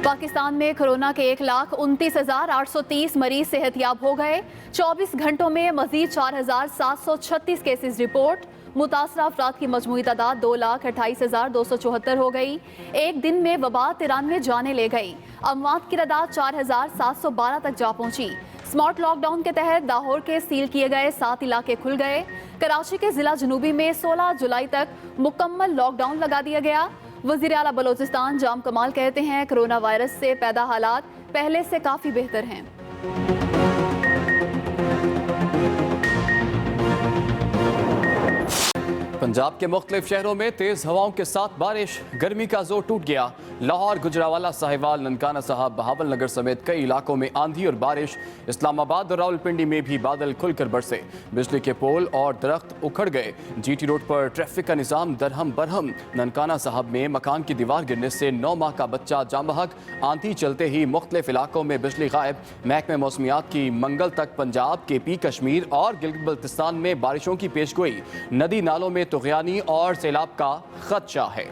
पाकिस्तान में कोरोना के 1,29,830 मरीज सेहतयाब हो गए। 24 घंटों में मजीद 4,736 केसेस रिपोर्ट। मुतासरा अफराद की मजमूई तादाद 2,28,274 हो गई। एक दिन में वबा 93 जाने ले गई। अमवात की तादाद 4,712 तक जा पहुंची। स्मार्ट लॉकडाउन के तहत लाहौर के सील किए गए 7 इलाके खुल गए। कराची के जिला जनूबी में 16 जुलाई तक मुकम्मल लॉकडाउन लगा दिया गया। वज़ीर आला बलोचिस्तान जाम कमाल कहते हैं कोरोना वायरस से पैदा हालात पहले से काफ़ी बेहतर हैं। पंजाब के मुख्तलिफ शहरों में तेज़ हवाओं के साथ बारिश, गर्मी का जोर टूट गया। लाहौर, गुजरावाला, साहिवाल, ननकाना साहब, बहावल नगर समेत कई इलाकों में आंधी और बारिश। इस्लामाबाद और रावलपिंडी में भी बादल खुलकर बरसे। बिजली के पोल और दरख्त उखड़ गए। जीटी रोड पर ट्रैफिक का निज़ाम दरहम बरहम। ननकाना साहब में मकान की दीवार गिरने से 9 माह का बच्चा जाम बहक। आंधी चलते ही मुख्तलिफ इलाकों में बिजली गायब। महकमे मौसमियात की मंगल तक पंजाब, केपी, कश्मीर और गिलगित बल्तिस्तान में बारिशों की पेशगोई। नदी नालों में तुग़यानी और सैलाब का खदशा है।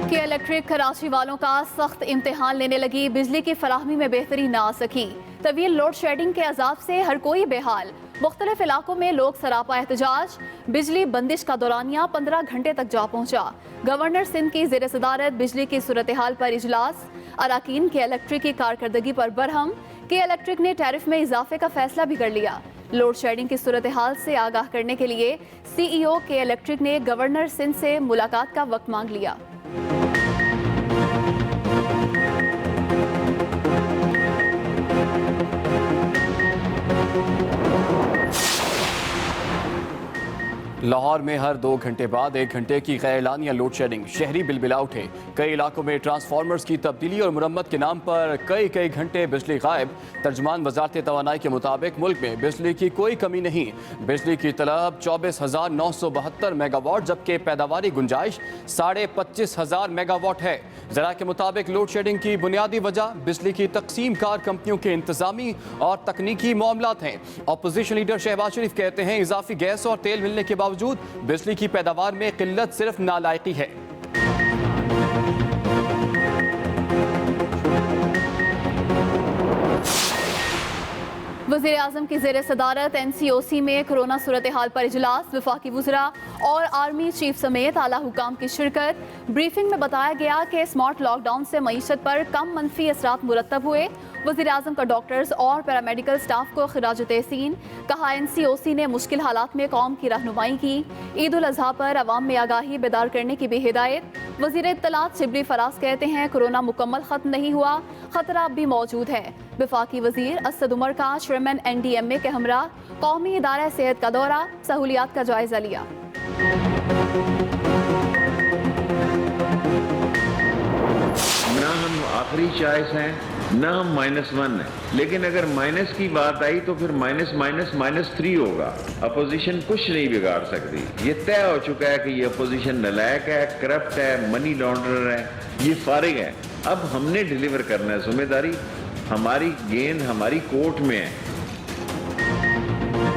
के इलेक्ट्रिक कराची वालों का सख्त इम्तिहान लेने लगी। बिजली की फराहमी में बेहतरी ना आ सकी। तवील लोड शेडिंग के अजाब से हर कोई बेहाल। मुख्तलिफ इलाकों में लोग सरापा एहतजाज। बिजली बंदिश का दौरानिया 15 घंटे तक जा पहुंचा। गवर्नर सिंध की ज़ेर सदारत बिजली की सूरत हाल पर इजलास। अराकीन के इलेक्ट्रिक की कारकर्दगी पर बरहम। के इलेक्ट्रिक ने टैरिफ में इजाफे का फैसला भी कर लिया। लोड शेडिंग की सूरत हाल से आगाह करने के लिए CEO के इलेक्ट्रिक ने गवर्नर सिंध से मुलाकात का वक्त मांग लिया। लाहौर में हर 2 घंटे बाद 1 घंटे की गैर-एलानिया लोड शेडिंग। शहरी बिलबिला उठे। कई इलाकों में ट्रांसफार्मर्स की तब्दीली और मुरम्मत के नाम पर कई घंटे बिजली गायब। तर्जमान वजारत तवानाई के मुताबिक मुल्क में बिजली की कोई कमी नहीं। बिजली की तलब 24,972 मेगावाट, जबकि पैदावारी गुंजाइश 25,500 मेगावाट है। ज़रा के मुताबिक लोड शेडिंग की बुनियादी वजह बिजली की तकसीम कार कंपनियों के इंतजामी और तकनीकी मामलात हैं। अपोजिशन लीडर शहबाज शरीफ कहते हैं इजाफी गैस और तेल मिलने के बावजूद बिजली की पैदावार में किल्लत सिर्फ नालायकी है। वज़ीर आज़म की ज़ेर सदारत NCOC में कोरोना सूरत हाल पर इजलास। वफाकी वज़रा और आर्मी चीफ समेत आला हुकाम की शिरकत। ब्रीफिंग में बताया गया कि स्मार्ट लॉकडाउन से मईशत पर कम मनफी असरात मुरतब हुए। वज़ीर आज़म का डॉक्टर्स और पैरामेडिकल स्टाफ को खिराज तहसीन। कहा NCOC ने मुश्किल हालात में कौम की रहनुमाई की। ईद उल अज़हा पर अवाम में आगाही बेदार करने की भी हिदायत। वज़ीर इत्तलात शिबली फराज कहते हैं कोरोना मुकम्मल ख़त्म नहीं हुआ, ख़तरा अब भी मौजूद है। वफाकी वज़ीर असद उमर का चेयरमैन NDMA के हमरा कौमी इदारा सेहत का दौरा, सहूलियात का जायजा लिया। ना हम आखिरी चॉइस हैं, ना हम -1 है, लेकिन अगर माइनस की बात आई तो फिर -3 होगा। अपोजिशन कुछ नहीं बिगाड़ सकती। ये तय हो चुका है कि ये अपोजिशन नलायक है, करप्ट है, मनी लॉन्ड्रर है, ये फारिग है। अब हमने डिलीवर करना है। जिम्मेदारी हमारी, गेंद हमारी कोर्ट में है।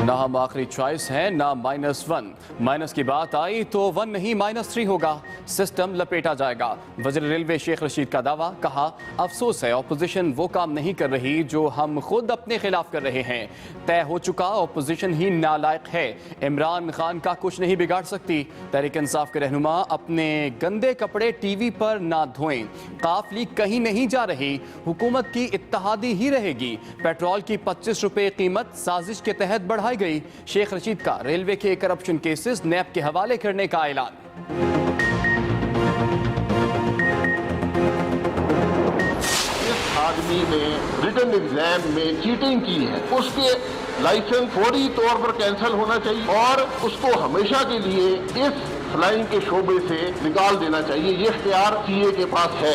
ना हम आखिरी चॉइस है, ना -1। माइनस की बात आई तो 1 नहीं -3 होगा। सिस्टम लपेटा जाएगा। वज़ीर रेलवे शेख रशीद का दावा। कहा अफसोस है अपोजिशन वो काम नहीं कर रही जो हम खुद अपने खिलाफ कर रहे हैं। तय हो चुका अपोजिशन ही नालायक है। इमरान खान का कुछ नहीं बिगाड़ सकती। तहरीक इंसाफ के रहनुमा अपने गंदे कपड़े TV पर ना धोएं। काफ लीग कहीं नहीं जा रही। हुकूमत की इत्तेहादी ही रहेगी। पेट्रोल की 25 रुपए कीमत साजिश के तहत बढ़ाई गई। शेख रशीद का रेलवे के करप्शन केसेस NAP के हवाले करने का ऐलान। आदमी ने रिटन एग्जाम में चीटिंग की है, उसके लाइसेंस फौरी तौर पर कैंसिल होना चाहिए और उसको हमेशा के लिए इस फ्लाइंग के शोबे से निकाल देना चाहिए। ये इख्तियार CA के पास है।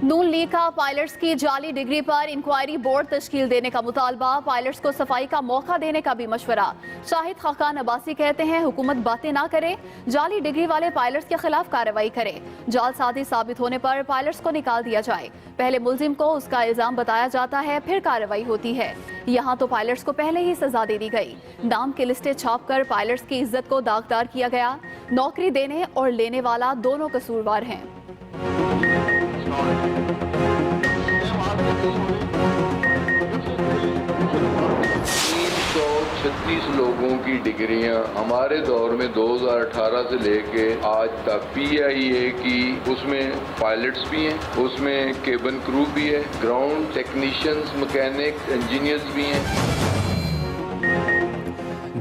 नून लीग का पायलट्स की जाली डिग्री पर इंक्वायरी बोर्ड तश्कील देने का मुतालबा, पायलट्स को सफाई का मौका देने का भी मशवरा। शाहिद खाकान अब्बासी कहते हैं हुकूमत बातें ना करे, जाली डिग्री वाले पायलट्स के खिलाफ कार्रवाई करे, जालसाजी साबित होने पर पायलट्स को निकाल दिया जाए। पहले मुलजिम को उसका इल्जाम बताया जाता है, फिर कार्रवाई होती है। यहाँ तो पायलट्स को पहले ही सजा दे दी गई। नाम की लिस्टें छाप कर पायलट्स की इज्जत को दागदार किया गया। नौकरी देने और लेने वाला दोनों कसूरवार हैं। 336 लोगों की डिग्रियां हमारे दौर में 2018 से लेके आज तक PIA की, उसमें पायलट्स भी हैं, उसमें केबिन क्रू भी है, ग्राउंड टेक्नीशियंस, मैकेनिक, इंजीनियर्स भी हैं।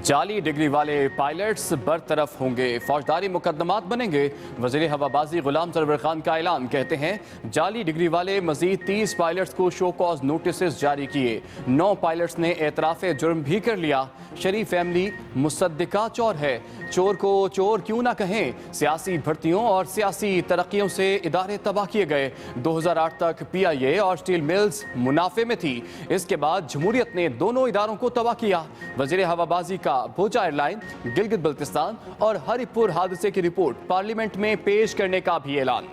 जाली डिग्री वाले पायलट्स बरतरफ होंगे, फौजदारी मुकदमात बनेंगे। वज़ीर हवाबाजी गुलाम सरवर खान का ऐलान, कहते हैं जाली डिग्री वाले मजीद 30 पायलट्स को शो कॉज नोटिस जारी किए। 9 पायलट्स ने एतराफ़ जुर्म भी कर लिया। शरीफ फैमिली मुसद्दिका चोर है, चोर को चोर क्यों ना कहें। सियासी भर्तियों और सियासी तरक्कियों से इदारे तबाह किए गए। 2008 तक PIA और स्टील मिल्स मुनाफे में थी, इसके बाद जमहूरियत ने दोनों इदारों को तबाह किया। वज़ीर हवाबाजी का भोजा एयरलाइन, गिलगित बल्तिस्तान और हरिपुर हादसे की रिपोर्ट पार्लियामेंट में पेश करने का भी ऐलान।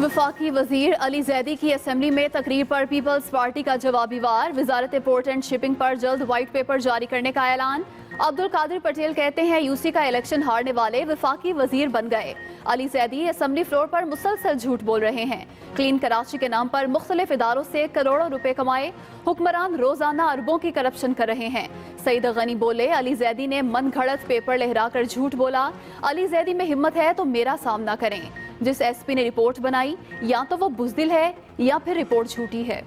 वफाकी वजीर अली जैदी की असेंबली में तकरीर पर पीपल्स पार्टी का जवाबी वार। वजारत पोर्ट एंड शिपिंग पर जल्द व्हाइट पेपर जारी करने का ऐलान। अब्दुल कादिर पटेल कहते हैं UC का इलेक्शन हारने वाले वफाकी वजीर बन गए। अली जैदी असेंबली फ्लोर पर मुसलसल झूठ बोल रहे हैं। क्लीन कराची के नाम पर मुख्तलिफ इदारों से करोड़ों रुपए कमाए। हुक्मरान रोजाना अरबों की करप्शन कर रहे हैं। सईद गनी बोले अली जैदी ने मन घड़त पेपर लहरा कर झूठ बोला। अली जैदी में हिम्मत है तो मेरा सामना करें। जिस SP ने रिपोर्ट बनाई या तो वो बुज़दिल है या फिर रिपोर्ट झूठी है।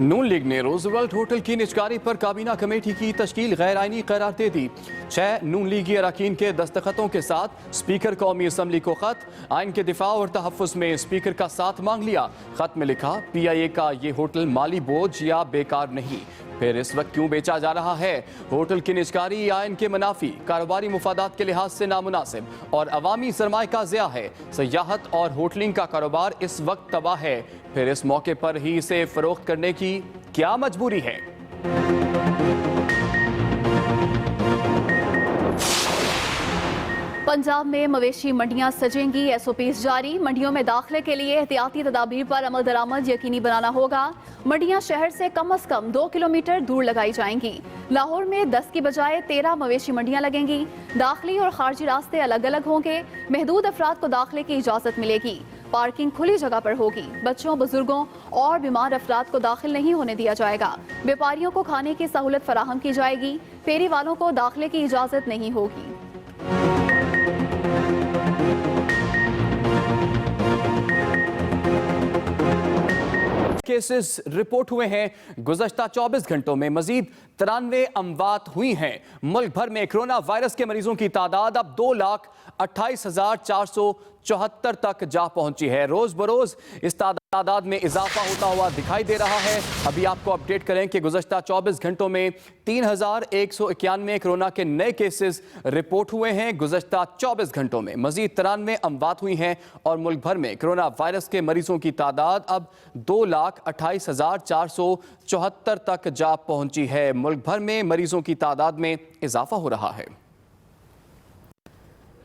नून लीग ने रोजवेल्ट होटल की निजकारी पर काबीना कमेटी की तश्कील गैर आईनी करार दे दी। 6 नून लीगी अरकान के दस्तखतों के साथ स्पीकर कौमी असम्बली को खत, आइन के दिफा और तहफ़्फ़ुज़ में स्पीकर का साथ मांग लिया। खत में लिखा PIA का ये होटल माली बोझ या बेकार नहीं, फिर इस वक्त क्यों बेचा जा रहा है। होटल की निजकारी आइन के मुनाफी, कारोबारी मुफादात के लिहाज से नामुनासिब और अवामी सरमाए का ज़िया है। सयाहत और होटलिंग का कारोबार इस वक्त तबाह है, फिर इस मौके पर ही इसे फरोख्त करने की क्या मजबूरी है। पंजाब में मवेशी मंडियां सजेंगी, SOPs जारी। मंडियों में दाखिले के लिए एहतियाती तदाबीर पर अमल दरामद यकीनी बनाना होगा। मंडियां शहर से कम 2 किलोमीटर दूर लगाई जाएंगी। लाहौर में 10 की बजाय 13 मवेशी मंडियां लगेंगी। दाखिली और खारजी रास्ते अलग अलग होंगे। महदूद अफराद को दाखिले की इजाज़त मिलेगी। पार्किंग खुली जगह पर होगी। बच्चों, बुजुर्गों और बीमार अफराद को दाखिल नहीं होने दिया जाएगा। व्यापारियों को खाने की सहूलत फराहम की जाएगी। फेरी वालों को दाखिले की इजाज़त नहीं होगी। केसेस रिपोर्ट हुए हैं। गुज़श्ता 24 घंटों में मजीद 93 अमवात हुई हैं। मुल्क भर में कोरोना वायरस के मरीजों की तादाद अब 2,28,474 तक जा पहुंची है। रोज बरोज इस तादाद में इजाफा होता हुआ दिखाई दे रहा है। अभी आपको अपडेट करें कि गुज़श्ता 24 घंटों में 3,191 कोरोना के नए केसेस रिपोर्ट हुए हैं। गुज़श्ता 24 घंटों में मजीद 93 अमवात हुई हैं और मुल्क भर में कोरोना वायरस के मरीजों की तादाद अब 2,28,474 तक जा पहुंची है। मुल्क भर में मरीजों की तादाद में इजाफा हो रहा है।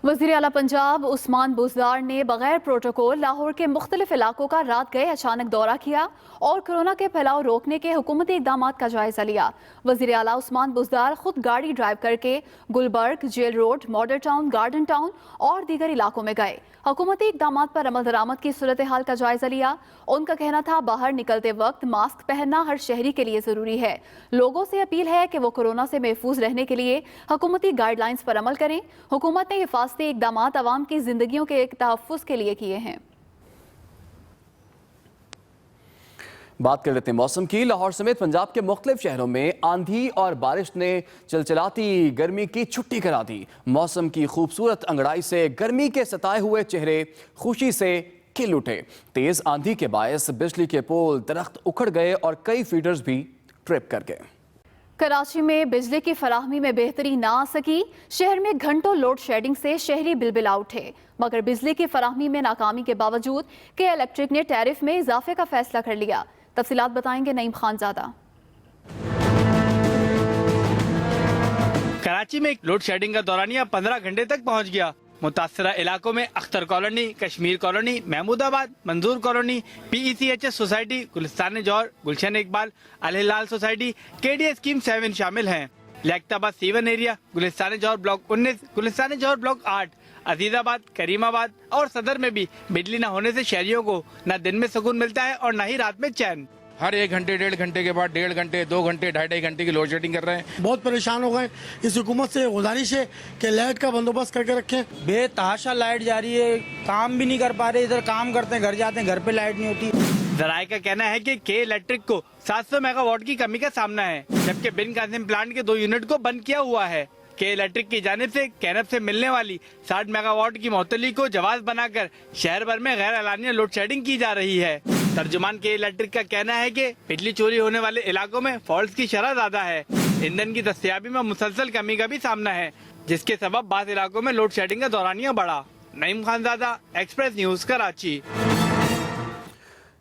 वज़ीर आला पंजाब उस्मान बुज़दार ने बगैर प्रोटोकॉल लाहौर के मुख्तलिफ इलाकों का रात गए अचानक दौरा किया और कोरोना के फैलाव रोकने के हुकूमती इक़दामात का जायजा लिया। वज़ीर आला उस्मान बुज़दार खुद गाड़ी ड्राइव करके Gulberg, Jail Road, Model Town, Garden Town और दीगर इलाकों में गए। हुकूमती इक़दामात पर अमल दरामद की सूरत हाल का जायजा लिया। उनका कहना था बाहर निकलते वक्त मास्क पहनना हर शहरी के लिए ज़रूरी है। लोगों से अपील है कि वो कोरोना से महफूज रहने के लिए हुकूमती गाइडलाइंस पर अमल करें। हुकूमत ने हिफाजती इक़दामात अवाम की जिंदगियों के तहफ़्फ़ुज़ के लिए किए हैं। बात कर लेते हैं मौसम की। लाहौर समेत पंजाब के मुख्तलिफ शहरों में आंधी और बारिश ने चिलचिलाती गर्मी की छुट्टी करा दी। मौसम की खूबसूरत अंगड़ाई से गर्मी के सताए हुए चेहरे खुशी से کھل اٹھے. تیز آندھی کے باعث بجلی کے پول درخت اکھڑ گئے اور کئی فیڈرز بھی ٹرپ کر گئے. کراچی میں بجلی کی فراہمی میں بہتری نہ آ سکی. شہر میں گھنٹوں لوڈ شیڈنگ سے شہری بلبلا اٹھے. مگر بجلی کی فراہمی میں ناکامی کے باوجود کہ الیکٹرک نے ٹیرف میں اضافے کا فیصلہ کر لیا. تفصیلات بتائیں گے نعیم خان زادہ. کراچی میں لوڈ شیڈنگ کا دورانیہ 15 گھنٹے تک پہنچ گیا. متاثرہ علاقوں میں Akhtar colony, Kashmir colony, Mahmoodabad, Manzoor colony, PECHS society, Gulistan Jauhar, Gulshan Iqbal, Al Hilal society, KDA scheme 7 شامل ہیں. Liaquatabad C1 area, Gulistan Jauhar block 19، Gulistan Jauhar block 8، Azizabad, کریم آباد اور صدر میں بھی بجلی نہ ہونے سے شہریوں کو نہ دن میں سکون ملتا ہے اور نہ ہی رات میں چین. ہر 1 گھنٹے 1.5 گھنٹے کے بعد 1.5 گھنٹے 2 گھنٹے 2.5 گھنٹے کی لوڈ شیڈنگ کر رہے ہیں. بہت پریشان ہو گئے. اس حکومت سے گزارش ہے کہ لائٹ کا بندوبست کر کے رکھیں. بے تحاشا لائٹ جا رہی ہے, کام بھی نہیں کر پا رہے. ادھر کام کرتے ہیں, گھر جاتے ہیں, گھر پہ لائٹ نہیں ہوتی. ذرائع کا کہنا ہے کہ کے الیکٹرک کو 700 میگا واٹ کی کمی کا سامنا ہے, جبکہ بن قاسم پلانٹ کے 2 یونٹ کو بند کیا ہوا ہے. کے الیکٹرک کی جانب سے کینپ سے ملنے والی 60 میگا واٹ کی معطلی کو جواز بنا کر شہر بھر میں غیر اعلانیہ لوڈ شیڈنگ کی جا رہی ہے. ترجمان کے الیکٹرک کا کہنا ہے کہ بجلی چوری ہونے والے علاقوں میں فالٹس کی شرح زیادہ ہے. ایندھن کی دستیابی میں مسلسل کمی کا بھی سامنا ہے, جس کے سبب بعض علاقوں میں لوڈ شیڈنگ کا دورانیہ بڑھا. نعیم خان زادہ, ایکسپریس نیوز, کراچی.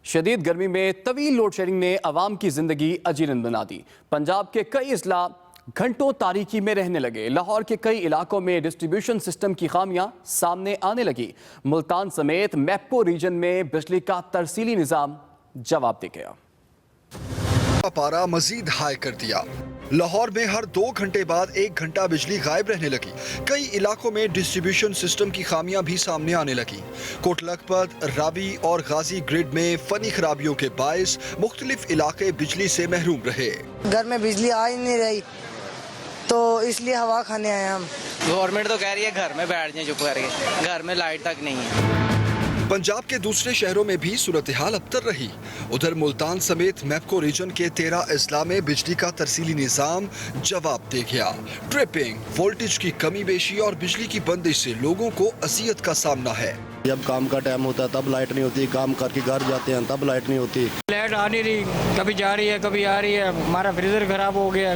شدید گرمی میں طویل لوڈ شیڈنگ نے عوام کی زندگی اجیرن بنا دی. پنجاب کے کئی اضلاع گھنٹوں تاریکی میں رہنے لگے. لاہور کے کئی علاقوں میں ڈسٹریبیوشن سسٹم کی خامیاں سامنے آنے لگی. ملتان سمیت میپکو ریجن میں بجلی کا ترسیلی نظام جواب دے گیا. پارا مزید ہائی کر دیا. لاہور میں ہر 2 گھنٹے بعد 1 گھنٹہ بجلی غائب رہنے لگی. کئی علاقوں میں ڈسٹریبیوشن سسٹم کی خامیاں بھی سامنے آنے لگی. کوٹ لکھپت، راوی اور غازی گرڈ میں فنی خرابیوں کے باعث مختلف علاقے بجلی سے محروم رہے. گھر میں بجلی آ ہی نہیں رہی تو اس لیے ہوا کھانے آئے ہم. گورنمنٹ تو کہہ رہی ہے گھر میں بیٹھ جائیں چپ کر کے, گھر میں لائٹ تک نہیں ہے. پنجاب کے دوسرے شہروں میں بھی صورتحال ابتر رہی. ادھر ملتان سمیت میپکو ریجن کے 13 اضلاع میں بجلی کا ترسیلی نظام جواب دے گیا. ٹرپنگ، وولٹیج کی کمی بیشی اور بجلی کی بندش سے لوگوں کو اذیت کا سامنا ہے. جب کام کا ٹائم ہوتا ہے تب لائٹ نہیں ہوتی, کام کر کے گھر جاتے ہیں تب لائٹ نہیں ہوتی. لائٹ آ نہیں رہی, کبھی جا رہی ہے کبھی آ رہی ہے. ہمارا فریزر خراب ہو گیا.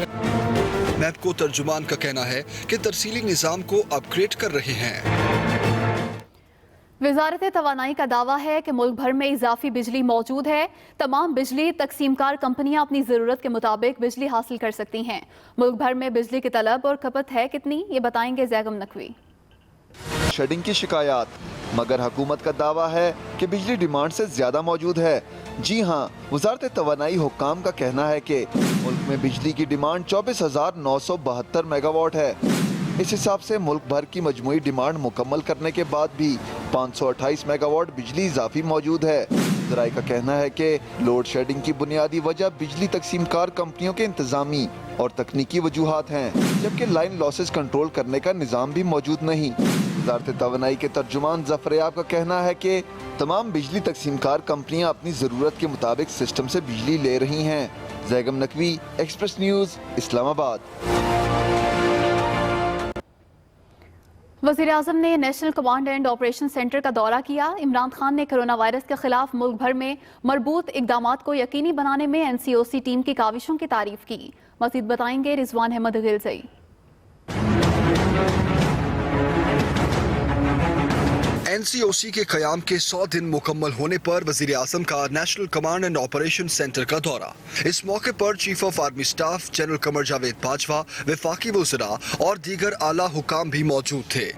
میپکو ترجمان کا کہنا ہے کہ ترسیلی نظام کو اپ گریڈ کر رہے ہیں. وزارت توانائی کا دعویٰ ہے کہ ملک بھر میں اضافی بجلی موجود ہے. تمام بجلی تقسیم کار کمپنیاں اپنی ضرورت کے مطابق بجلی حاصل کر سکتی ہیں. ملک بھر میں بجلی کی طلب اور کھپت ہے کتنی, یہ بتائیں گے زیغم نقوی. شیڈنگ کی شکایات, مگر حکومت کا دعویٰ ہے کہ بجلی ڈیمانڈ سے زیادہ موجود ہے. جی ہاں, وزارت توانائی حکام کا کہنا ہے کہ ملک میں بجلی کی ڈیمانڈ 24,972 میگا واٹ ہے. اس حساب سے ملک بھر کی مجموعی ڈیمانڈ مکمل کرنے کے بعد بھی 528 میگا واٹ بجلی اضافی موجود ہے. ذرائع کا کہنا ہے کہ لوڈ شیڈنگ کی بنیادی وجہ بجلی تقسیم کار کمپنیوں کے انتظامی اور تکنیکی وجوہات ہیں, جبکہ لائن لاسز کنٹرول کرنے کا نظام بھی موجود نہیں. وزارت توانائی کے ترجمان ظفر یاب کا کہنا ہے کہ تمام بجلی تقسیم کار کمپنیاں اپنی ضرورت کے مطابق سسٹم سے بجلی لے رہی ہیں. زیغم نقوی, ایکسپریس نیوز, اسلام آباد. وزیر اعظم نے national command and operation centre کا دورہ کیا. عمران خان نے کرونا وائرس کے خلاف ملک بھر میں مربوط اقدامات کو یقینی بنانے میں NCOC ٹیم کی کاوشوں کی تعریف کی. مزید بتائیں گے رضوان احمد غلزئی. NCOC کے قیام کے 100 دن مکمل ہونے پر وزیر اعظم کا national command and operation centre کا دورہ. اس موقع پر chief of army staff general Qamar Javed Bajwa, وفاقی وزراء اور دیگر اعلیٰ حکام بھی موجود تھے.